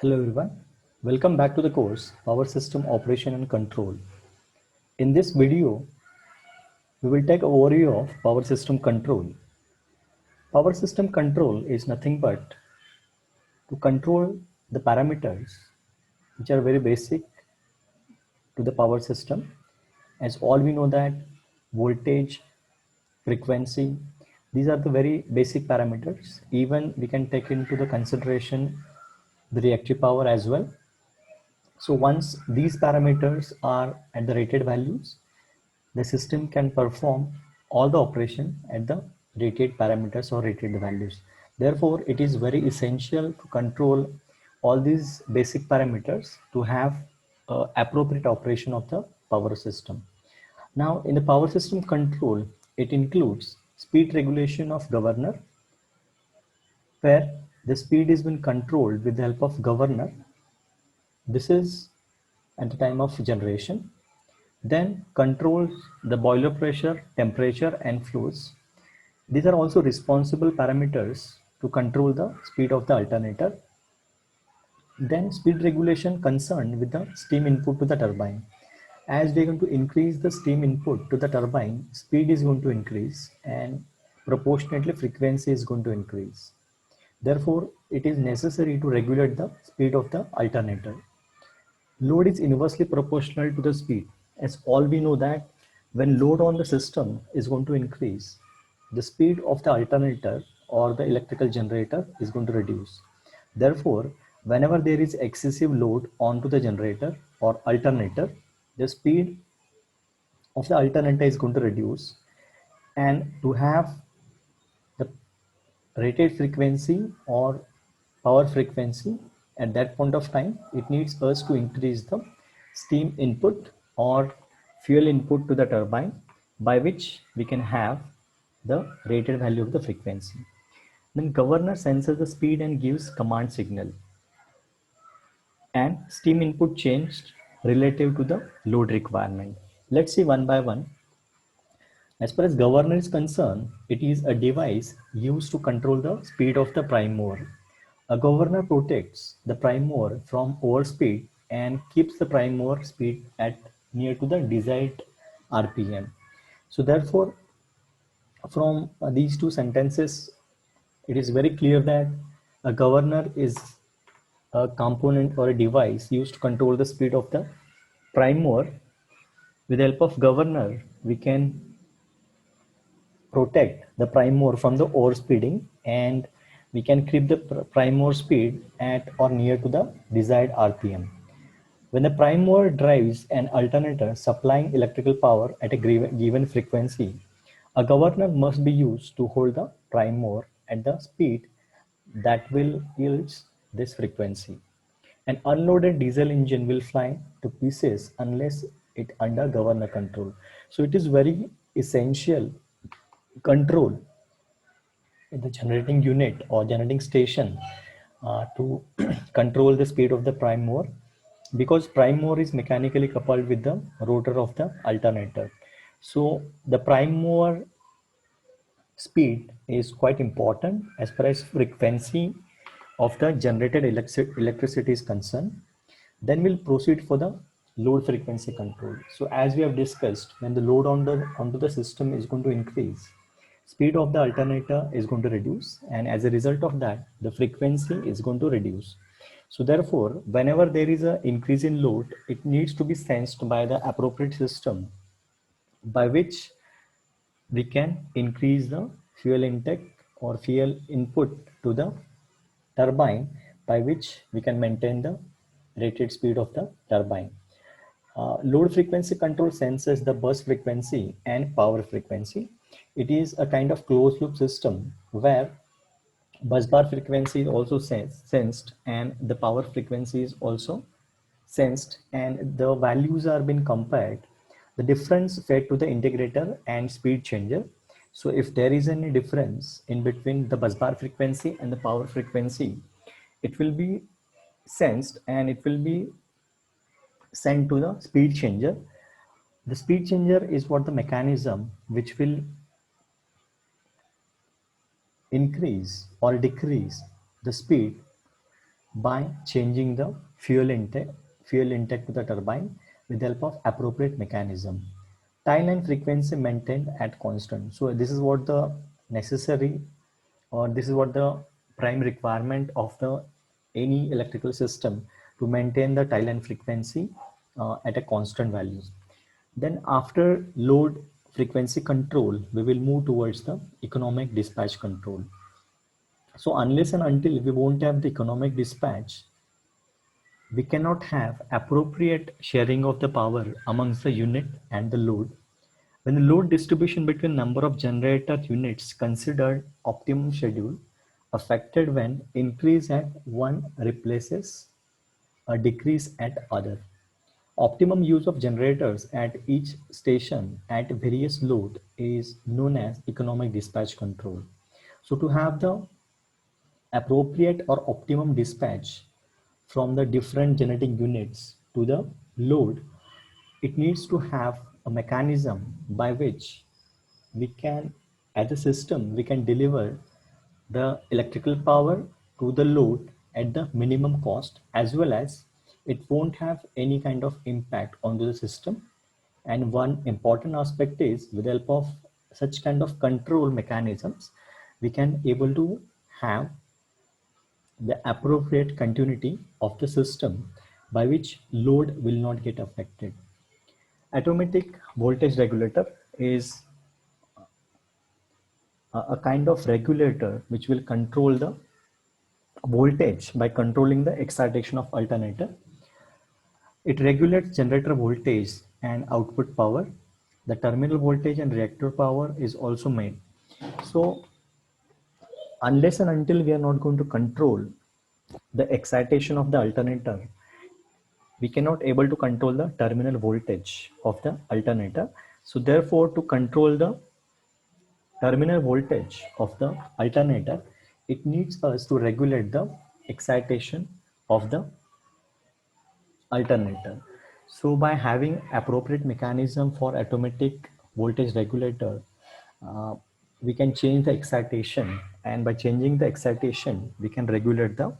Hello everyone, welcome back to the course Power System Operation and Control. In this video, we will take an overview of Power System Control. Power System Control is nothing but to control the parameters which are very basic to the power system. As all we know that voltage, frequency, these are the very basic parameters. Even we can take into the consideration the reactive power as well. So once these parameters are at the rated values, the system can perform all the operation at the rated parameters or rated values. Therefore, it is very essential to control all these basic parameters to have appropriate operation of the power system. Now, in the power system control, it includes speed regulation of governor, where the speed is been controlled with the help of governor. This is at the time of generation. Then controls the boiler pressure, temperature and flows. These are also responsible parameters to control the speed of the alternator. Then speed regulation concerned with the steam input to the turbine. As we are going to increase the steam input to the turbine, speed is going to increase and proportionately frequency is going to increase. Therefore, it is necessary to regulate the speed of the alternator. Load is inversely proportional to the speed, as all we know that when load on the system is going to increase, the speed of the alternator or the electrical generator is going to reduce. Therefore, whenever there is excessive load onto the generator or alternator, the speed of the alternator is going to reduce, and to have the rated frequency or power frequency at that point of time, it needs us to increase the steam input or fuel input to the turbine, by which we can have the rated value of the frequency. Then governor senses the speed and gives command signal, and steam input changed relative to the load requirement. Let's see one by one. As far as governor is concerned, it is a device used to control the speed of the prime mover. A governor protects the prime mover from overspeed and keeps the prime mover speed at near to the desired RPM. So therefore, from these two sentences, it is very clear that a governor is a component or a device used to control the speed of the prime mover. With the help of governor, we can protect the prime mover from the overspeeding, and we can keep the prime mover speed at or near to the desired RPM. When the prime mover drives an alternator supplying electrical power at a given frequency, a governor must be used to hold the prime mover at the speed that will yield this frequency. An unloaded diesel engine will fly to pieces unless it under governor control. So it is very essential control in the generating unit or generating station to control the speed of the prime mover, because prime mover is mechanically coupled with the rotor of the alternator. So the prime mover speed is quite important as far as frequency of the generated electricity is concerned. Then we'll proceed for the load frequency control. So as we have discussed, when the load onto the system is going to increase, speed of the alternator is going to reduce, and as a result of that, the frequency is going to reduce. So therefore, whenever there is an increase in load, it needs to be sensed by the appropriate system, by which we can increase the fuel intake or fuel input to the turbine, by which we can maintain the rated speed of the turbine. Load frequency control senses the burst frequency and power frequency. It is a kind of closed loop system where busbar frequency is also sensed and the power frequency is also sensed, and the values are being compared, the difference fed to the integrator and speed changer. So if there is any difference in between the busbar frequency and the power frequency, it will be sensed and it will be sent to the speed changer. The speed changer is what the mechanism which will increase or decrease the speed by changing the fuel intake to the turbine with the help of appropriate mechanism. Tie line frequency maintained at constant. So this is what the necessary, or this is what the prime requirement of the any electrical system, to maintain the tie line frequency at a constant values. Then after load frequency control, we will move towards the economic dispatch control. So unless and until we won't have the economic dispatch, we cannot have appropriate sharing of the power amongst the unit and the load. When the load distribution between number of generator units considered optimum schedule affected when increase at one replaces a decrease at other. Optimum use of generators at each station at various load is known as economic dispatch control. So to have the appropriate or optimum dispatch from the different generating units to the load, it needs to have a mechanism by which we can, as a system, we can deliver the electrical power to the load at the minimum cost, as well as it won't have any kind of impact onto the system. And one important aspect is, with the help of such kind of control mechanisms, we can able to have the appropriate continuity of the system by which load will not get affected. Automatic voltage regulator is a kind of regulator which will control the voltage by controlling the excitation of alternator. It regulates generator voltage and output power. The terminal voltage and reactor power is also made. So unless and until we are not going to control the excitation of the alternator, we cannot able to control the terminal voltage of the alternator. So therefore, to control the terminal voltage of the alternator, it needs us to regulate the excitation of the alternator. So by having appropriate mechanism for automatic voltage regulator, uh, we can change the excitation, and by changing the excitation, we can regulate the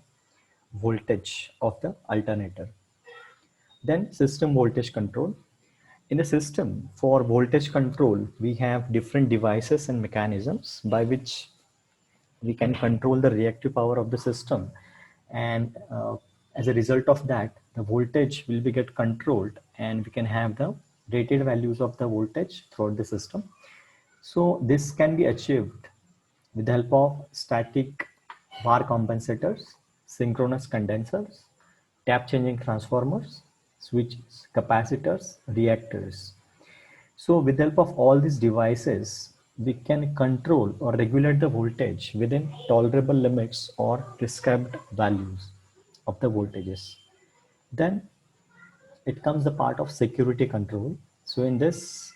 voltage of the alternator. Then system voltage control. In the system for voltage control, we have different devices and mechanisms by which we can control the reactive power of the system, and as a result of that, the voltage will be get controlled, and we can have the rated values of the voltage throughout the system. So this can be achieved with the help of static var compensators, synchronous condensers, tap changing transformers, switches, capacitors, reactors. So with the help of all these devices, we can control or regulate the voltage within tolerable limits or prescribed values of the voltages. Then it comes the part of security control. So in this,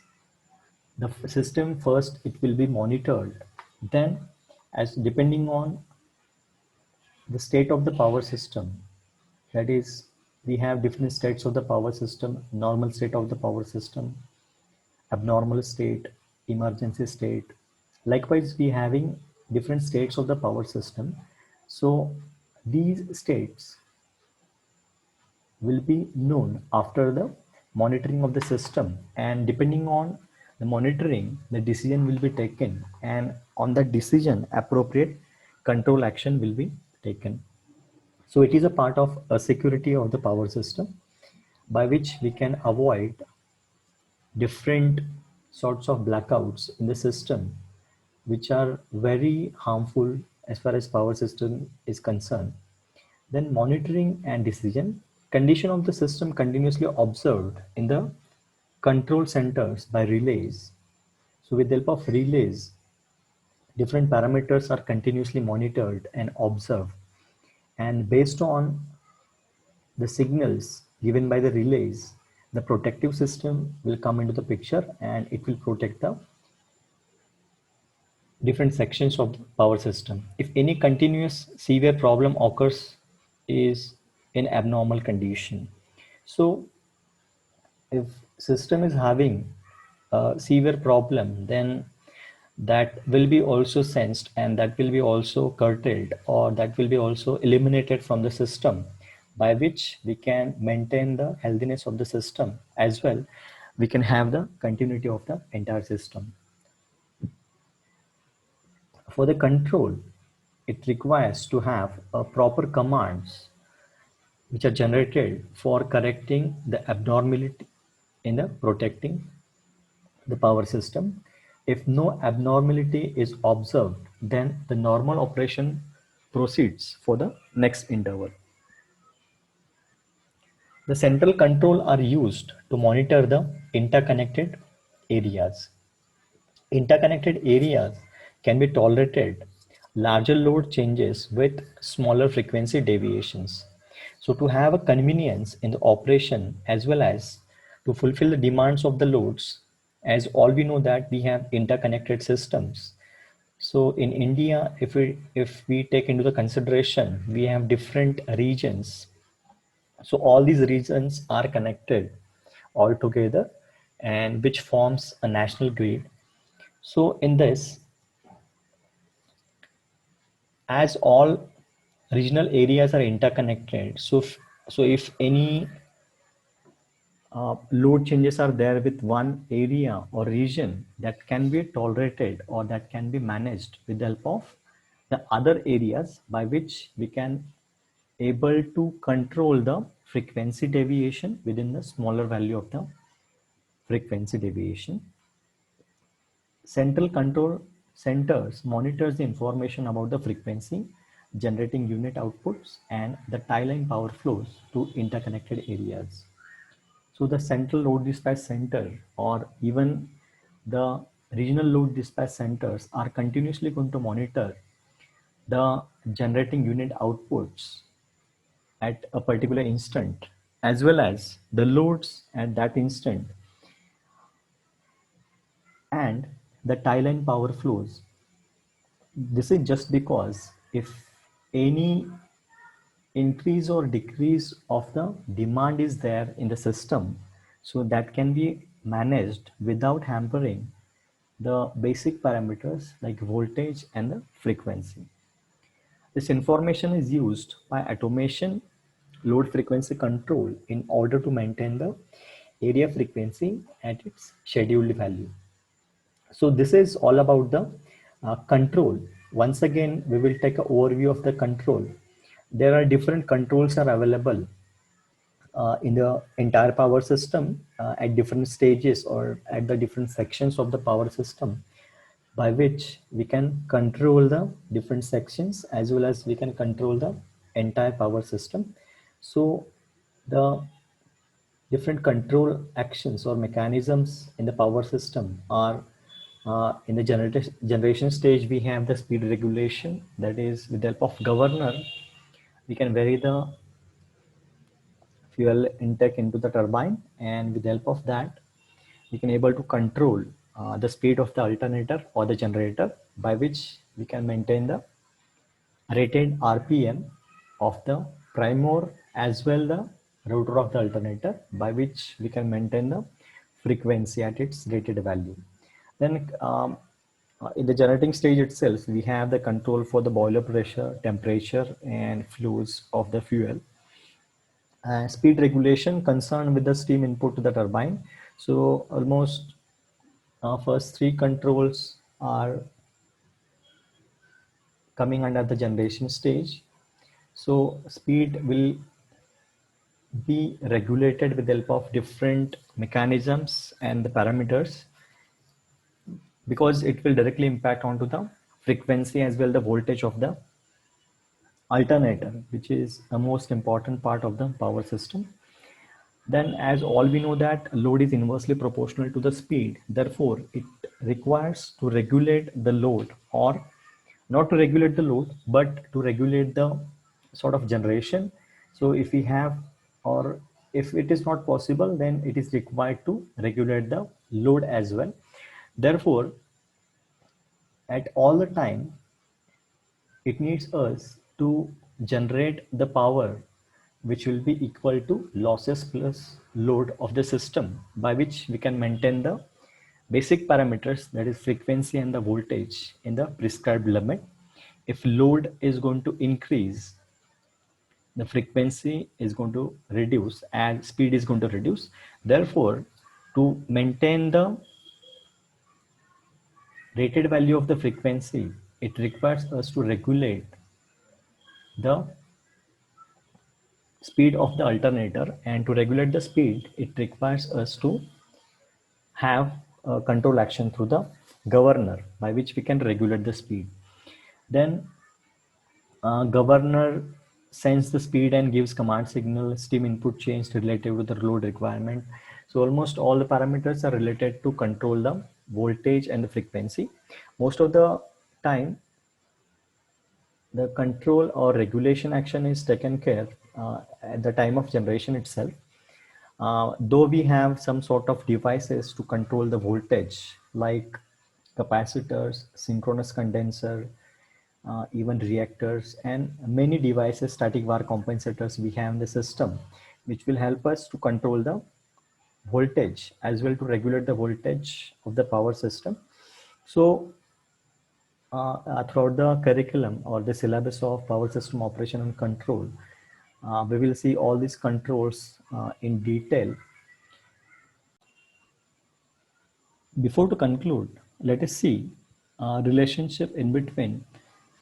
the system first, it will be monitored. Then as depending on the state of the power system, that is, we have different states of the power system: normal state of the power system, abnormal state, emergency state. Likewise, we having different states of the power system. So these states will be known after the monitoring of the system, and depending on the monitoring, the decision will be taken, and on that decision, appropriate control action will be taken. So it is a part of a security of the power system by which we can avoid different sorts of blackouts in the system, which are very harmful as far as power system is concerned. Then monitoring and decision. Condition of the system continuously observed in the control centers by relays. So with the help of relays, different parameters are continuously monitored and observed. And based on the signals given by the relays, the protective system will come into the picture, and it will protect the different sections of the power system. If any continuous severe problem occurs is in abnormal condition. So if system is having a severe problem, then that will be also sensed and that will be also curtailed, or that will be also eliminated from the system, by which we can maintain the healthiness of the system, as well we can have the continuity of the entire system. For the control, it requires to have a proper commands which are generated for correcting the abnormality in the protecting the power system. If no abnormality is observed, then the normal operation proceeds for the next interval. The central control are used to monitor the interconnected areas. Interconnected areas can be tolerated larger load changes with smaller frequency deviations. So to have a convenience in the operation as well as to fulfill the demands of the loads, as all we know that we have interconnected systems. So in India, if we take into the consideration, we have different regions. So all these regions are connected all together, and which forms a national grid. So in this, as all regional areas are interconnected, so if any load changes are there with one area or region, that can be tolerated or that can be managed with the help of the other areas, by which we can able to control the frequency deviation within the smaller value of the frequency deviation. Central control centers monitors the information about the frequency, generating unit outputs and the tie line power flows to interconnected areas. So the central load dispatch center or even the regional load dispatch centers are continuously going to monitor the generating unit outputs at a particular instant, as well as the loads at that instant and the tie line power flows. This is just because if any increase or decrease of the demand is there in the system, so that can be managed without hampering the basic parameters like voltage and the frequency. This information is used by automation load frequency control in order to maintain the area frequency at its scheduled value. So this is all about the control. Once again, we will take an overview of the control. There are different controls are available in the entire power system at different stages or at the different sections of the power system, by which we can control the different sections as well as we can control the entire power system. So the different control actions or mechanisms in the power system are in the generation stage. We have the speed regulation, that is with the help of governor we can vary the fuel intake into the turbine, and with the help of that we can able to control the speed of the alternator or the generator, by which we can maintain the rated RPM of the prime mover as well the rotor of the alternator, by which we can maintain the frequency at its rated value. Then in the generating stage itself, we have the control for the boiler pressure, temperature and flows of the fuel. Speed regulation concerned with the steam input to the turbine. So almost first three controls are coming under the generation stage. So speed will be regulated with the help of different mechanisms and the parameters, because it will directly impact onto the frequency as well the voltage of the alternator, which is the most important part of the power system. Then, as all we know that load is inversely proportional to the speed, therefore it requires to regulate the load, or not to regulate the load but to regulate the sort of generation. So if we have, or if it is not possible, then it is required to regulate the load as well. Therefore at all the time it needs us to generate the power which will be equal to losses plus load of the system, by which we can maintain the basic parameters, that is frequency and the voltage in the prescribed limit. If load is going to increase, the frequency is going to reduce and speed is going to reduce. Therefore, to maintain the rated value of the frequency, it requires us to regulate the speed of the alternator, and to regulate the speed, it requires us to have a control action through the governor by which we can regulate the speed. Then governor sends the speed and gives command signal, steam input change relative to the load requirement. So almost all the parameters are related to control the voltage and the frequency. Most of the time, the control or regulation action is taken care at the time of generation itself. Though we have some sort of devices to control the voltage like capacitors, synchronous condenser, even reactors, and many devices, static var compensators we have in the system, which will help us to control the voltage as well, to regulate the voltage of the power system. So throughout the curriculum or the syllabus of power system operation and control, we will see all these controls in detail. Before to conclude, let us see relationship in between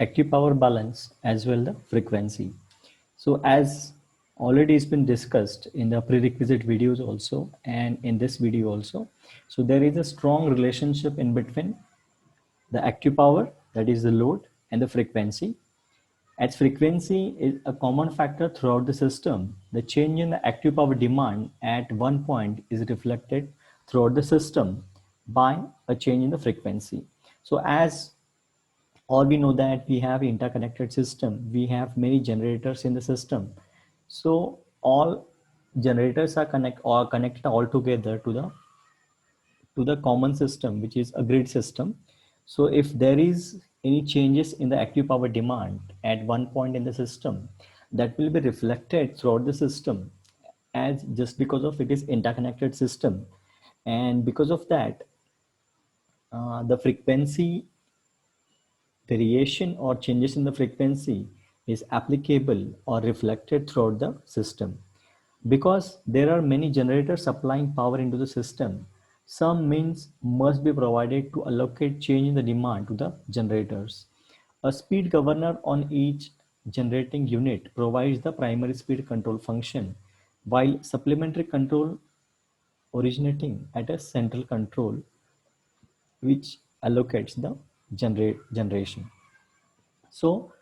active power balance as well the frequency. So as already has been discussed in the prerequisite videos also and in this video also, so there is a strong relationship in between the active power, that is the load, and the frequency. As frequency is a common factor throughout the system, the change in the active power demand at one point is reflected throughout the system by a change in the frequency. So as all we know that we have interconnected system, we have many generators in the system. So all generators are connected all together to the common system, which is a grid system. So if there is any changes in the active power demand at one point in the system, that will be reflected throughout the system, as just because of it is interconnected system. And because of that, the frequency variation or changes in the frequency is applicable or reflected throughout the system. Because there are many generators supplying power into the system, some means must be provided to allocate change in the demand to the generators. A speed governor on each generating unit provides the primary speed control function, while supplementary control originating at a central control which allocates the generation. So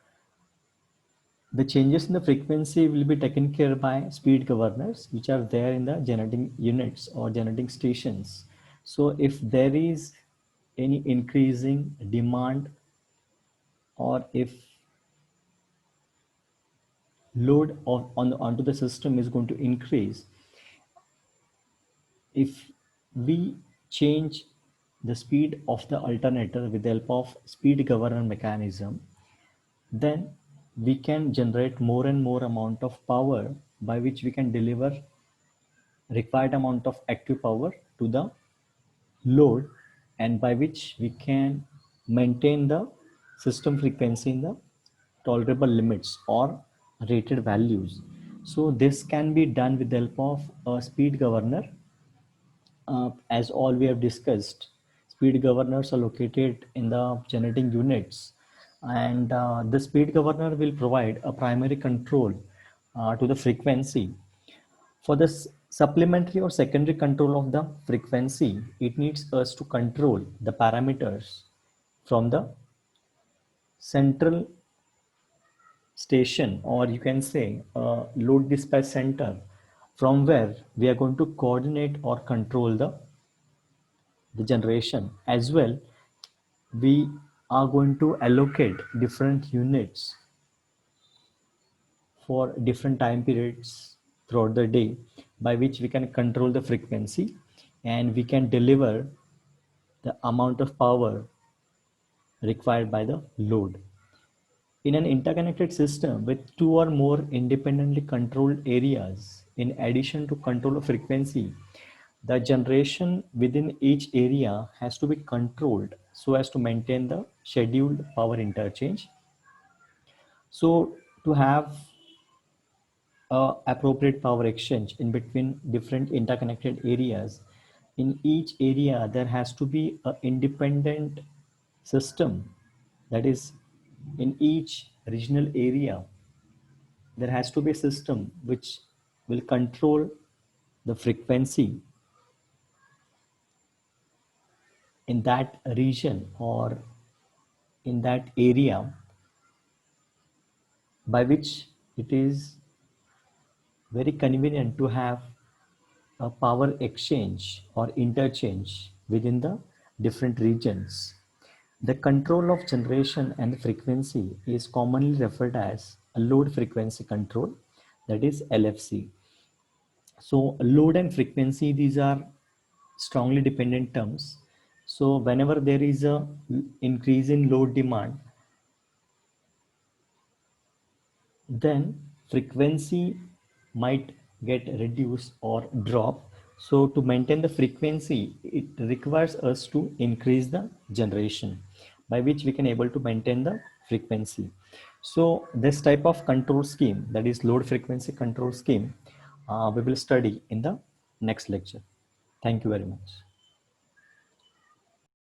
the changes in the frequency will be taken care by speed governors, which are there in the generating units or generating stations. So if there is any increasing demand, or if load onto the system is going to increase, if we change the speed of the alternator with the help of speed governor mechanism, then we can generate more and more amount of power by which we can deliver required amount of active power to the load, and by which we can maintain the system frequency in the tolerable limits or rated values. So this can be done with the help of a speed governor. As all we have discussed, speed governors are located in the generating units, and the speed governor will provide a primary control to the frequency. For this supplementary or secondary control of the frequency, it needs us to control the parameters from the central station, or you can say load dispatch center, from where we are going to coordinate or control the generation. As well, we are going to allocate different units for different time periods throughout the day, by which we can control the frequency and we can deliver the amount of power required by the load. In an interconnected system with two or more independently controlled areas, in addition to control of frequency, The generation within each area has to be controlled so as to maintain the scheduled power interchange. So to have appropriate power exchange in between different interconnected areas, in each area there has to be an independent system. That is, in each regional area there has to be a system which will control the frequency in that region or in that area, by which it is very convenient to have a power exchange or interchange within the different regions. The control of generation and frequency is commonly referred as a load frequency control, that is LFC. So load and frequency, these are strongly dependent terms. So whenever there is a increase in load demand, then frequency might get reduced or drop. So to maintain the frequency, it requires us to increase the generation, by which we can able to maintain the frequency. So this type of control scheme, that is load frequency control scheme, we will study in the next lecture. Thank you very much.